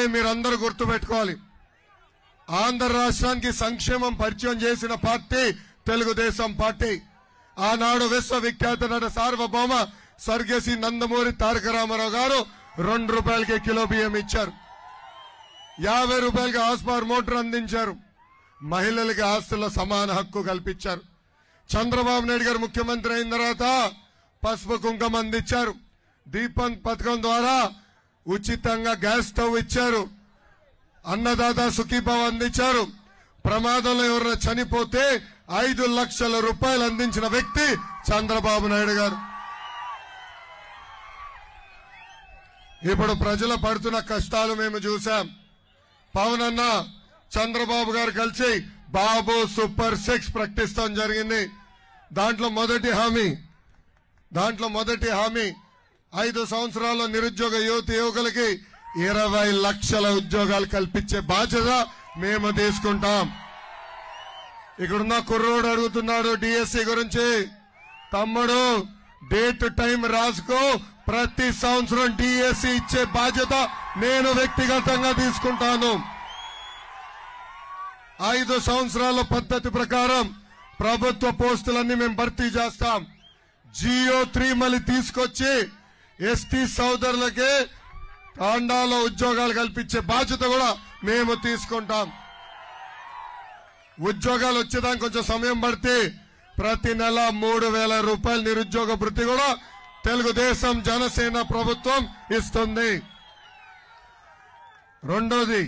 తల్లి మీరందరూ గుర్తుపెట్టుకోవాలి, ఆంధ్ర రాష్ట్రానికి సంక్షేమం పరిచయం చేసిన పార్టీ తెలుగుదేశం పార్టీ. ఆనాడు విశ్వవిఖ్యాత నట సార్వభౌమ స్వర్గశ్రీ నందమూరి తారక రామారావు గారు 2 రూపాయలకి కిలో బియ్యం ఇచ్చారు. 50 రూపాయలకి హాస్పవర్ మోటార్ అందించారు. మహిళలకి ఆస్తుల సమాన హక్కు కల్పించారు. చంద్రబాబు నాయుడు గారు ముఖ్యమంత్రి అయిన తర్వాత పసుపు కుంకుమ అందించారు. దీపం పథకం ద్వారా ఉచితంగా గ్యాస్ స్టవ్ ఇచ్చారు. అన్నదాత సుఖీభావ అందించారు. ప్రమాదంలో ఎవరైనా చనిపోతే 5 లక్షల రూపాయలు అందించిన వ్యక్తి చంద్రబాబు నాయుడు గారు. ఇప్పుడు ప్రజలు పడుతున్న కష్టాలు మేము చూసాం. పవన్ అన్న చంద్రబాబు గారు కలిసి బాబు సూపర్ 6 ప్రకటిస్తాం జరిగింది. దాంట్లో మొదటి హామీ 5 సంవత్సరాల్లో నిరుద్యోగ యువకులకి 20 లక్షల ఉద్యోగాలు కల్పించే బాధ్యత మేము తీసుకుంటాం. ఇక్కడున్న కుర్రోడు అడుగుతున్నాడు డిఎస్సి గురించి. తమ్ముడు డేట్ టైం రాసుకో, ప్రతి సంవత్సరం డిఎస్సి ఇచ్చే బాధ్యత నేను వ్యక్తిగతంగా తీసుకుంటాను. 5 సంవత్సరాల పద్ధతి ప్రకారం ప్రభుత్వ పోస్టులన్నీ మేము భర్తీ చేస్తాం. జియో 3 మళ్ళీ తీసుకొచ్చి ఎస్టీ సోదరులకి తాండాలో ఉద్యోగాలు కల్పించే బాధ్యత కూడా మేము తీసుకుంటాం. ఉద్యోగాలు వచ్చేదానికి కొంచెం సమయం పడితే ప్రతి నెల 3,000 రూపాయల నిరుద్యోగ భృతి కూడా తెలుగుదేశం జనసేన ప్రభుత్వం ఇస్తుంది. రెండోది,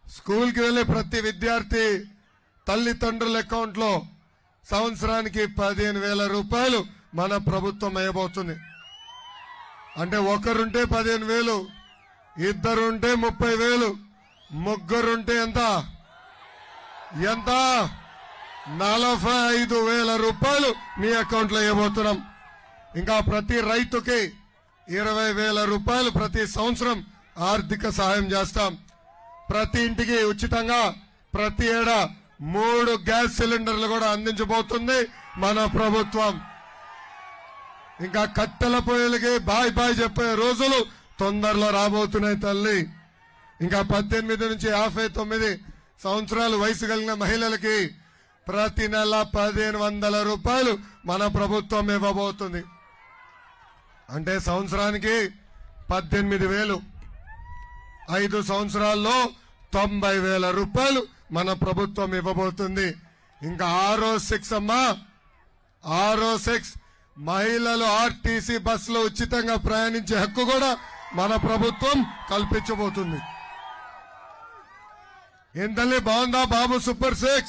స్కూల్కి వెళ్లే ప్రతి విద్యార్థి తల్లిదండ్రుల అకౌంట్ లో సంవత్సరానికి 15,000 రూపాయలు మన ప్రభుత్వం వేయబోతుంది. అంటే ఒకరుంటే 15,000, ఇద్దరుంటే 30,000, ముగ్గురుంటే ఎంత 45,000 రూపాయలు మీ అకౌంట్ లో వేయబోతున్నాం. ఇంకా ప్రతి రైతుకి 20,000 రూపాయలు ప్రతి సంవత్సరం ఆర్థిక సహాయం చేస్తాం. ప్రతి ఇంటికి ఉచితంగా ప్రతి ఏడా 3 గ్యాస్ సిలిండర్లు కూడా అందించబోతుంది మన ప్రభుత్వం. ఇంకా కట్టెల పొయ్యిలకి బాయ్ చెప్పే రోజులు తొందరలో రాబోతున్నాయి తల్లి. ఇంకా 18 నుంచి 59 సంవత్సరాలు వయసు కలిగిన మహిళలకి ప్రతి నెల 1,500 రూపాయలు మన ప్రభుత్వం ఇవ్వబోతుంది. అంటే సంవత్సరానికి 18,000, 5 సంవత్సరాల్లో 90,000 రూపాయలు మన ప్రభుత్వం ఇవ్వబోతుంది. ఇంకా ఆరో 6 మహిళలు ఆర్టీసీ బస్సులో ఉచితంగా ప్రయాణించే హక్కు కూడా మన ప్రభుత్వం కల్పించబోతుంది. ఏంటల్లి బాగుందా బాబు సూపర్ 6?